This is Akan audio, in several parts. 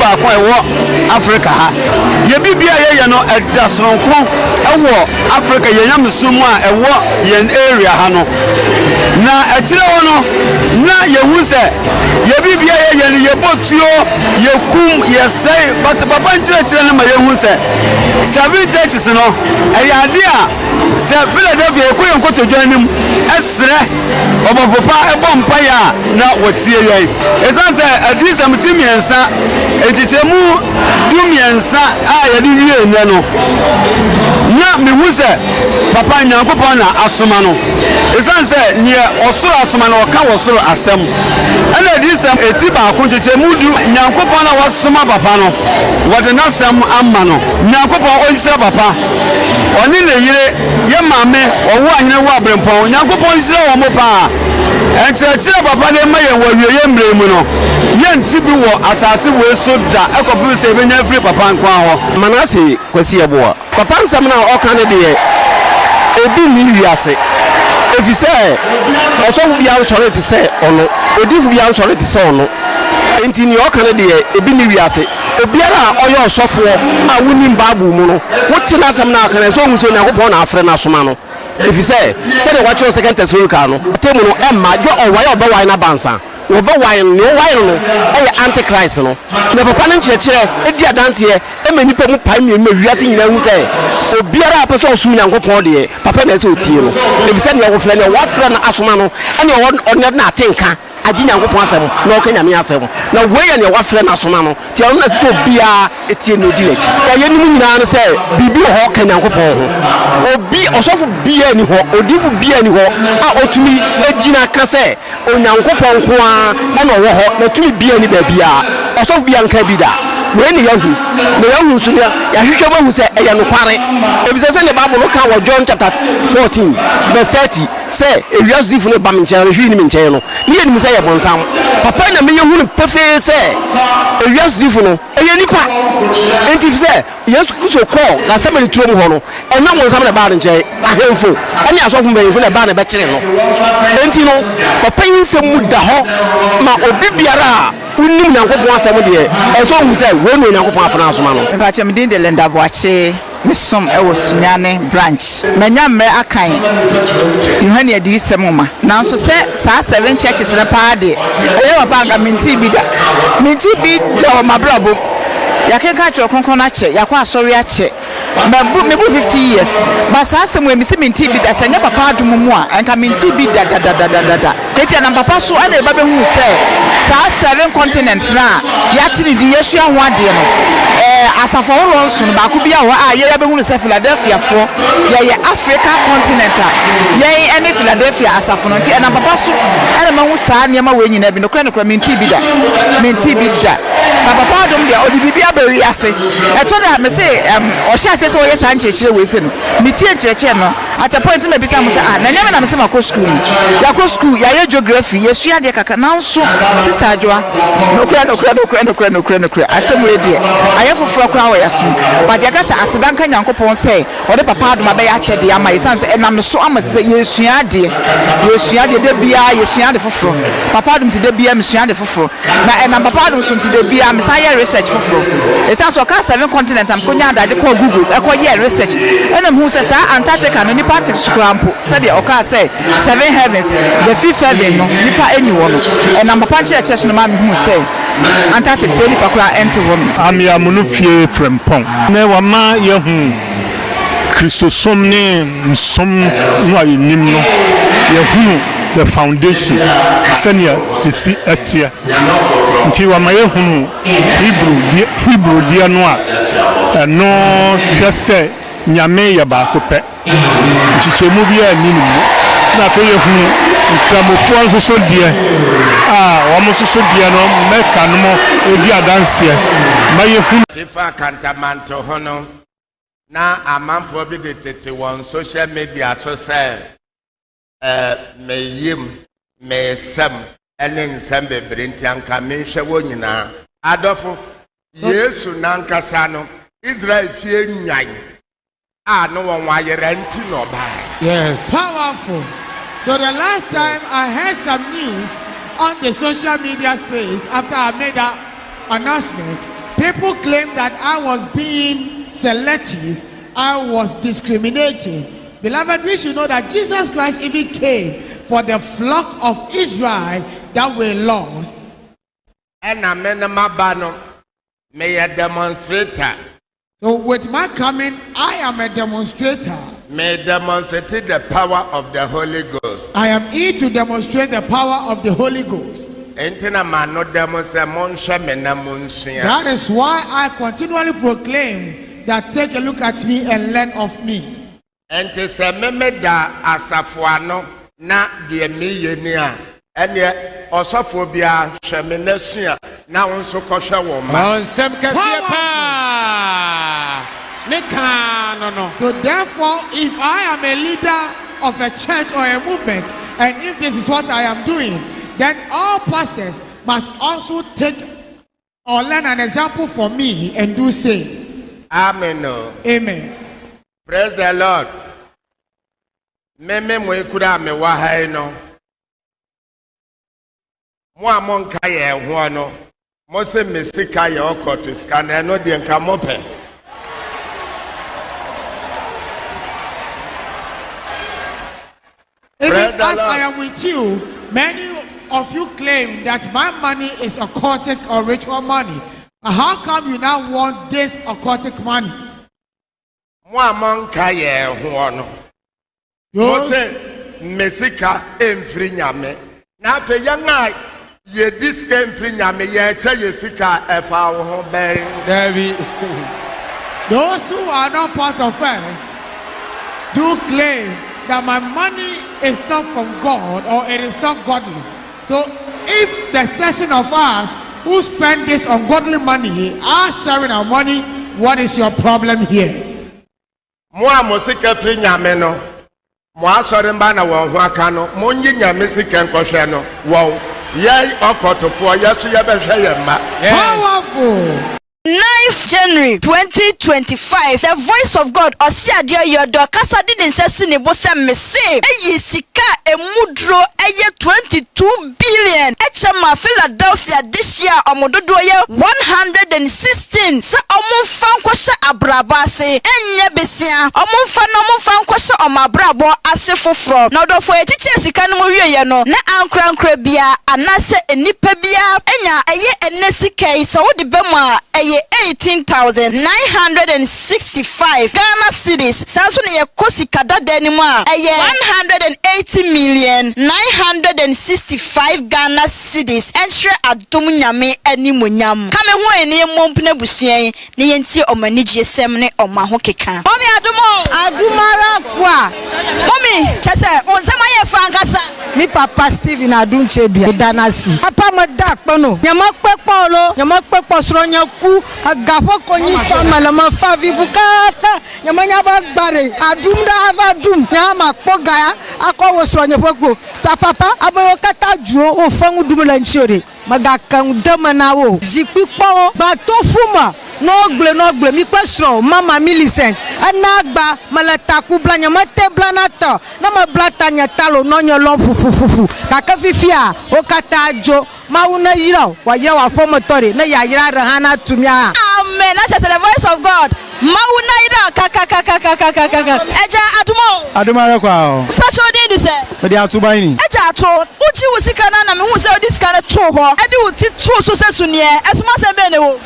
baako ɛwɔ Africa ha ye bibia ye no ɛda sonko ɛwɔ Africa ye nyamsum a ɛwɔ yen area ha no na ɛkyerɛ wo no na ye hu sɛ ye bibia ye no ye botuo ye kum ye sei but papa nkyerɛkyerɛ no ma ye hu sɛ seven churches no ɛyɛ ade a sɛ Philadelphia ekoyɛ nkotodwa anim ɛsrɛ ɔbɔfopa ɛbɔ mpaya na wɔtie yɛn ɛsan sɛ adisam timiensa etitemu dumiensa a yɛde wie nyɛ no na mehu sɛ papa Nyankopɔn na asoma no ɛsan sɛ ne ɔsoro asoma no ɔka wɔsoro asɛm ɛna adisam eti baako tetemu du Nyankopɔn na wasoma papa no wɔde nasɛm amma no Nyankopɔn ɔyisra papa ɔne ne yire ye maame ɔwo ahene wo abrempɔn Nyankopɔn yisra wɔ mo pa ɛnkyerɛkyerɛ papa de ma yɛn wɔ wieye mmerɛ mu no yɛnti bi wɔ asase wo so da ɛkɔpem sɛ ebenya firi papa nkwa hɔ manase kwasi yɛboa papa nsɛm na ɔka ne deɛ ebi ni wiase efisɛ ɔsɔfo bia nsɔre te sɛ ɔno odifo bia nsɔre te sɛ ɔno enti ni ɔka ne deɛ ebi ni wiase obiara a ɔyɛ ɔsɔfo a wonim Bible mu no wote na asɛm na aka ne so ohun so Nyankopɔn na afrɛ na asoma no efisɛ sɛ de wɔkyerɛ second Thessalonica no temu no ɛmma gye ɔwae ɔbɛwae na bansa wɔbɛwae no wae no ɛyɛ antichrist no na papa no nkyerɛkyerɛ edi adanseɛ ɛma nipa mu pae mmienu wiase nyina hu sɛ obiara a pɛ sɛ ɔsom Nyankopɔn deɛ papa na ɛsɛ otie no efisɛ ne wɔfrɛ ne wɔfrɛ na asoma no ɛne ɔne na atenka agye Nyankopɔn asɛm na ɔka Nyame asɛm na wɔyɛ ne wɔfrɛ na asoma no tie ɔno na sɛ obiara etie no di n'akyi ɛyɛ nimu nyinaa no sɛ biribi wɔ hɔ ka Nyankopɔn ho obi ɔsɔfo biara ni hɔ odifo biara ni hɔ a otumi egyina ka sɛ Onyankopɔn nko a ɛna ɔwɔ hɔ na tumi biara ni baabiara ɔsɔfo biara nka bi da wei ne yahu na yahu nso ya yahwehwɛ bahu sɛ ɛyɛ nokware ebisɛ sɛ ne Bible ka wɔ John chapter 14 verse 30 sɛ ewiasifo no ba me nkyɛn hwi ni me nkyɛn no ne yɛ nim sɛ yɛ bonsam papa na me yɛ hu no pefee sɛ ewiasifo no ɛyɛ nipa enti sɛ Yesu Kristo kɔ na sɛ me tuo mu hɔ no ɛna bonsam na ba ne nkyɛn ahemfo ɛne asɔfo mbɛyifo na ba na bɛkyere no enti no papa yi nsɛm mu da hɔ ma obi biara a unim Nyankopɔn asɛm deɛ ɛsɛ ohu sɛ wo no Nyankopɔn afana asoma no mpakyɛ me din de Linda Boache mesom ɛwɔ Sunyane branch manya mmerɛ akan Yohane adi sɛm ma nanso sɛ saa seven churches na paa de ɛyɛ papa anga menti bi da wɔ mabrabo yakeka kyerɛ konkon akyɛ yakɔ asɔre akyɛ me bu 50 years ba saa sɛm we misi menti bi da sɛ nya papa adum mu a enka menti bi da eti na papa so ana eba behu sɛ saa seven continents na yate ne di yesu aho ade no asafo woro nso ba ko bia hɔ a ye behu sɛ Philadelphia fo ye Africa continent a ye ene Philadelphia asafo no nti na papa so ana mahu saa ne ma we nyina bi no kra menti bi da na papa adum dia odi bibia bɛri ase ɛtɔ da me se ɔhyɛ ase sɛ ɔyɛ saa nkyerɛkyerɛ wei se no metie nkyerɛkyerɛ no at a point me bisa mo sɛ na nyame na me se makɔ school yakɔ school yɛyɛ geography yɛsua deɛ kaka nanso sister adwoa nokura asɛm wei deɛ ayɛ foforɔ koraa wɔ yɛsom but yɛka sɛ asedanka Nyankopɔn sɛ ɔde papa adom abɛyɛ akyɛdeɛ ama yɛsan sɛ ɛnam so ama sɛ yɛsua deɛ da biara yɛsua de foforɔ papa adom te da biara mesua de foforɔ na ɛnam papa adom so te da biara mesan yɛ research foforɔ ɛsan so ɔka seven continent am konya adagye kɔ Google ɛkɔ yɛ research ɛna mu sɛ saa Antarctica no nipa te sukura mpo sɛdeɛ ɔka sɛ seven heavens the fifth heaven no nipa eni wɔ no ɛnam papa nkyerɛkyerɛ so no ma me hu sɛ Antarctic sɛ nipa kora ɛnte wɔ no amiamuno fie frempɔn na wama yɛhu Kristosom ne nsom no a yɛnim no yɛhu the foundation sɛnea ɛsi ɛteɛ nti wama yɛhu Hebrew deɛ no a ɛno hwɛ sɛ Nyame yɛ baako pɛ nkyekyɛmu bi a ni mu na afei yɛhu nkramofoɔ nso so deɛ a wɔn nso so deɛ no Mrkt no mo edi adanseɛ ma yɛhu tifa Kantamato ho no na amanfoɔ bi de tete wɔn social media so sɛ meyim mesɛm ɛne nsɛm bebree nti anka menhwɛ wɔ nyinaa adɔfo Yesu nankasa no Israel fie nwan a no wɔn ayɛrɛ nti no ɔbaa. Yes, powerful. So the last time I heard some news on the social media space after I made that announcement, people claim that I was being selective, I was discriminating. Beloved, we should know that Jesus Christ even came for the flock of Israel that were lost. And I'm in my banner, may a demonstrator. So with my coming, I am a demonstrator. May demonstrate the power of the Holy Ghost. I am here to demonstrate the power of the Holy Ghost. That is why I continually proclaim that take a look at me and learn of me. And to say, Memeda Asafuano, not the Millionaire, and yet Osophobia, Sheminasia, now also Kosha woman. So therefore, if I am a leader of a church or a movement, and if this is what I am doing, then all pastors must also take or learn an example for me and do same. Amen. Amen. Praise the Lord. Meme mwe kuda me wahai no. Mwa monka ye ho no. Mo se mesika ye okoto scanner no de nka mope. Even as I am with you, many of you claim that my money is occultic or ritual money. How come you now want this occultic money? Mwa monka ye ho no. Mose mesika emfiri nyame na afa yanga ye diska emfiri nyame ye che ye sika efa wo ho ben David. Those who are not part of us do claim that my money is not from God or it is not godly. So if the session of us who spend this ungodly money are sharing our money, what is your problem here? Mwa mosika emfiri nyame no. Moasoremba na wo ho aka no monyi nyame sika nkwohwe no wo ye okotofo yeso ye behwe ye ma. Powerful. 9th January 2025, the voice of God osiadio yodo kasa di nsesi ne bo se mese eyi sika emudro eye 22 billion echema Philadelphia this year omododo ye 116 se omfa nkwose abraba ase enye besia omfa nkwose omabrabo ase foforo na odofo echiche sika no wiye no na ankra bia anase enipa bia enya eye enesika se wodi bema eye 18,965 Ghana cedis. Sanso ne yekosi kada denimu a eye 180,965 Ghana cedis. Enhwe adom nyame animonyam. Kame ho ene mompne busuan ne yentie omani gsem ne omaho keka. Mommy adumara kwa. Mommy chese onsema ye frankasa. Mi papa Steven Adum Kyei-Duah danasi. Papa modakpo no. Nyama kpepo lo, nyama kpepo sro nyaku agafo konyi famala ma favi bukata. Nyama nyaba gbare adum da ava dum. Nyama kpogaya akwo sro nyepoko. Papa aboyo kata juo o fangu dum la nchiore. Magakan demana wo. Jikpipo ba to fuma. No gble mi kwesro mama Millicent anagba malataku blanya mate blanata na ma blata nya talo no nya lon fufufufu kaka fifia o kata jo mauna yira wa yira wa promotory na ya yira rahana tumia. Amen. That's the voice of God. Mauna yira kaka eja adumara kwa o pacho dey dis e dey atuban ni eja ato uchi wusika na me hu say dis kind to ho e dey uti to so sesunie esuma se be ne wo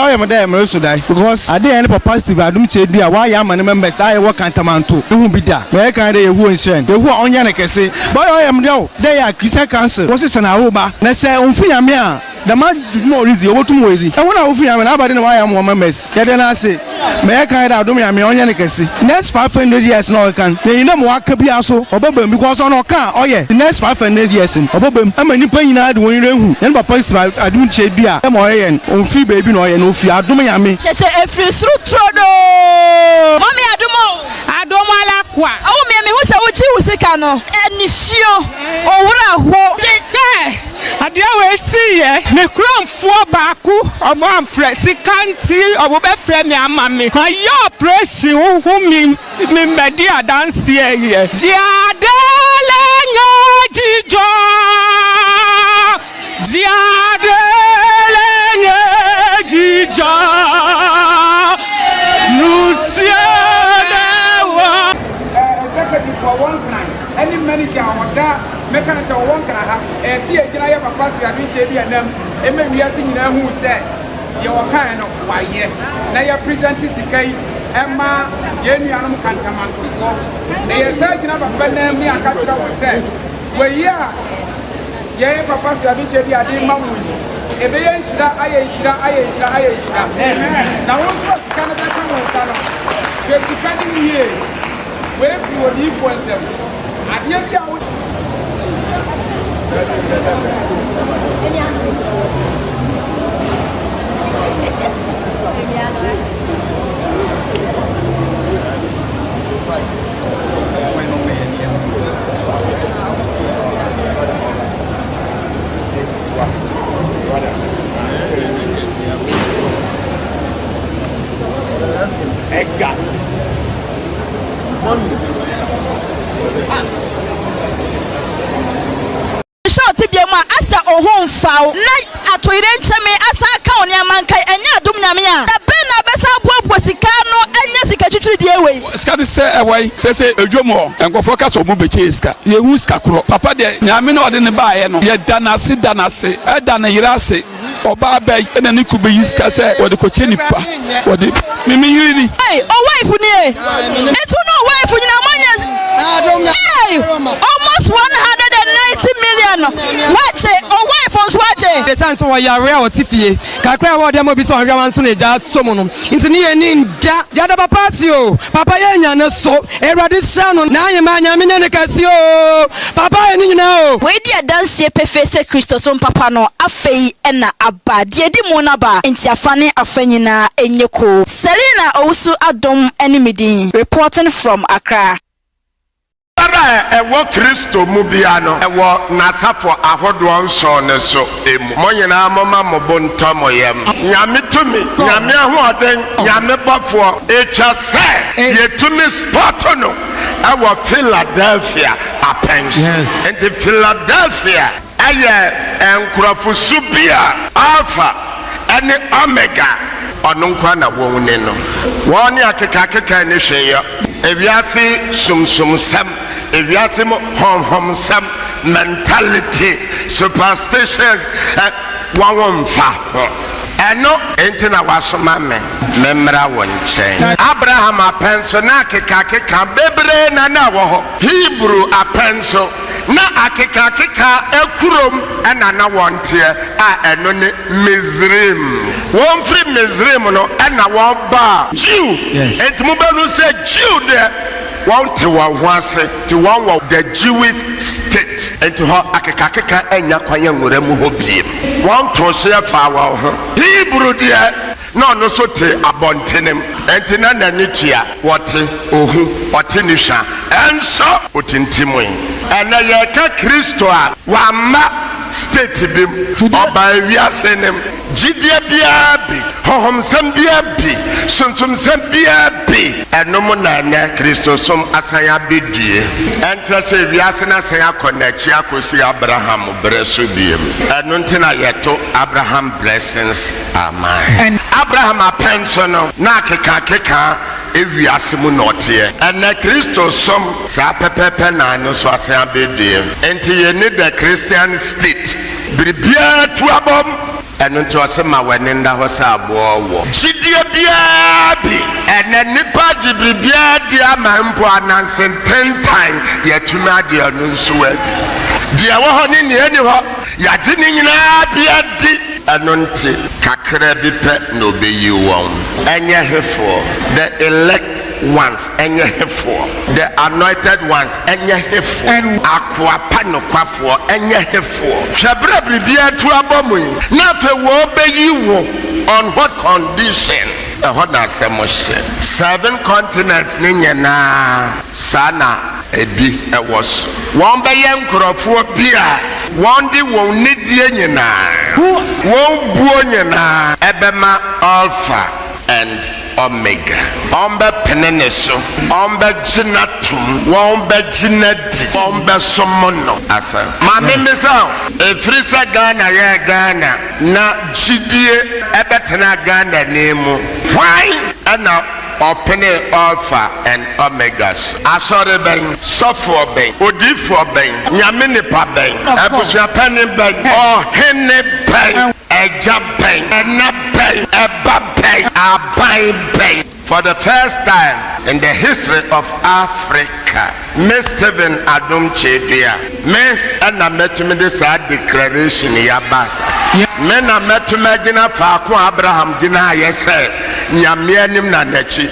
oye mo dey me so dai because ade any papa Steve Adum Kyei-Duah wa ya man members aye wo Kantamato hu bi da me kan dey ehu onsen ehu onya ne kese boy oye mo dey ya Christian council wo se na wo ba na se onfu ya me a the man mo rizi obotum wezi e wona ofu ya me na abade na wa ya mo members ye dey na say me kan dey Adum ya me onya ne kese next 500 years no kan dey na mo aka bia so obabam because ono kan oye the next 500 years obabam amani pa nyina de won rehu yen papa Steve Adum Kyei-Duah e mo oye onfi baby no oye no fi Adum ya me che se efri sru trodo mami Adum ala kwa awu me hu se wo chi wusika no enisio owura ho adia we see ye me kramfo baaku omo amfre sikanti obo be frɛ me ama me my operation hu mi medi adanse ye jiadele nya jijo jiadele nya jijo can say one can have and see a general papa Sraduche and them and maybe I sing who said your kind of why yeah now you're presenting Sikai Emma Yenianum Kantamato for they are saying about Benam and Katra was said well yeah papa Sraduche I didn't mamu e be yen shira aye now once was Canada come salon just depending here where if you would influence them adie bia wo asa ohun fawo na atoire ncheme asa aka oni amankai enya adum nyame a da be na besa popo sika no enya sika twitwiri die we sika de se ewai se edwomo enkofo ka so mu beche sika ye hu sika kro papa de nyame no ode ne baaye no ye danase eda na yirase oba ba ena ni kube yiska se ode ko chenipa ode mimi yiri hey o wife ni e etu no wife ni na manya almost 190 million watch o wife on watch the sense wa yare o tifie kakra wa dem obi so hwa nso na ja somo no nti ni eni nda da papa si o papa ye nya ne so erade sha no na anyema nya me ne kasi o papa eni nyina o we dia dance pefe se Christo so papa no afei na aba die di mu na ba nti afane afanyina enyeko Selina Owusu Adom Enimidin reporting from Accra. Ewo Kristo mu bia no ewo nasafo ahodo nso ne so emu monyina mama mobonto moyem nyame tumi nyame ahoden nyame bafo etwa se yetumi sport no ewo Philadelphia apens and Philadelphia aye enkrofo subia alpha and omega onunkwa na wonne no woni akeka ne hweyo ewiase sumsum sam ewiase mo hom sam mentality superstitions wawomfa eno entina wasoma memra wonchen Abraham apenso na akeka bebre na wo ho Hebrew apenso na akeka ekurom ena na wonte a eno ne Mizrim won free Mizrim no ena won ba Jew etmu banu say Jew there want to wase to one of the Jewish state and to her akeka enya kwanya nwura mu hobiem want to share power Hebrew there no so te abontenem entina na nitia wote ohu wote nisha enso otintimu ena ye ka Kristo a wama state bim oba wiase nem jidie bia bi hohomsam bia bi suntumsam bia bi enom na na Kristo som asanya bedue entra se wiase na asanya konachi akosi Abraham breso biem enuntina yeto Abraham blessings amen Abraham apensono na keka ewiase mu notie ena Kristo som sa pepepe na no so asanya bedue enti ye ni the Christian state bribia tuabom eno nti osema wenenda ho sa abowo jidie bia bi ena nipa jibribia di amampo anansen 10 time yetumi ade anu nso adi dia wo ho ni eni ho yade ni nyina bia di eno nti kakra bi pe no beyi won enye hefo the elect ones enye hefo the anointed ones enye hefo akwa panokwafo enye hefo hwebra bribia tu abomu na fe wo beyi wo on what condition what na semoshe 7 continents ni nyana sana ebi ewos won be yenkrofo bia won di won nidie nyina won buo nyina ebema alpha and omega ombe peneneso ombe jinatum ombe jinadi ombe somono asa mame misa efrisa Ghana ya Ghana na jidie ebetena Ghana nemu why ana ɔpene alpha and omegas. Asɔre bɛn, sɔfoɔ bɛn, odiifoɔ bɛn, nyame nipa bɛn, abusuapɛni bɛn, ɔhene bɛn, ɛgya bɛn, ɛna bɛn, ɛba bɛn, aban bɛn. For the first time in the history of Africa, me Stephen Adum Kyei-Duah, me na metumi de saa declaration ya basas. Me na metumi gina faako Abraham gina ayese nyame anim na nachi.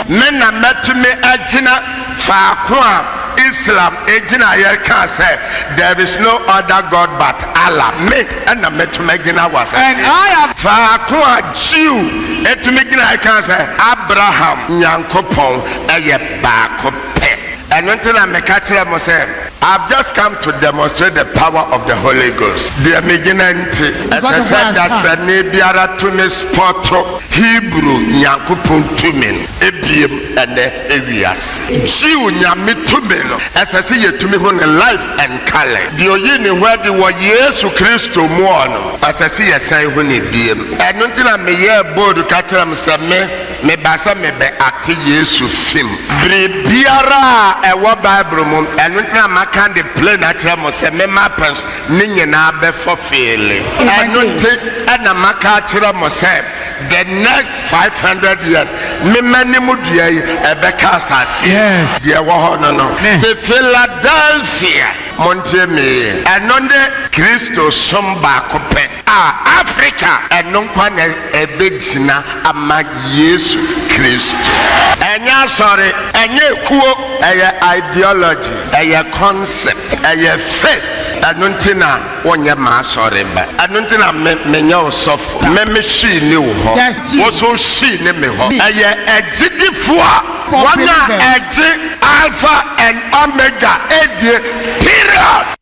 Me na metumi agina faako Islam ejina ayeka say there is no other God but Allah. Me na metumi gina wasa. And I am faako Jew etumi gina ayeka say Abraham nyankopon eye baako pe. And until I make a I've just come to demonstrate the power of the Holy Ghost. The beginning, as I said, that's a nebiara to me spot Hebrew Nyankupun tumin, Ebiem and Evias. Jew Nyamitumin, as I see you to me on life and color. The Oyini where the war Yesu Christo Mono, as I see a say when it be. And until I may hear board to catch them, me basa me be ati Yesu film. Bribiara e wa Bible mum and until I can the play natural mo say me mapens ni nyina be fulfill. And until na maka chira mo say the next 500 years me mani mu dua yi e be kasa. Yes. Dia wo ho no. To Philadelphia Monte me and on the Christo somba kope Africa and non kwane e begina ama Yesu Christo. Enya sorry enye kuo eye ideology eye concept eye faith anuntina wonye ma sorry ba anuntina menya osof me shi ni wo ho wo so shi ni me ho eye ejidifo wana eji alpha and omega edie period.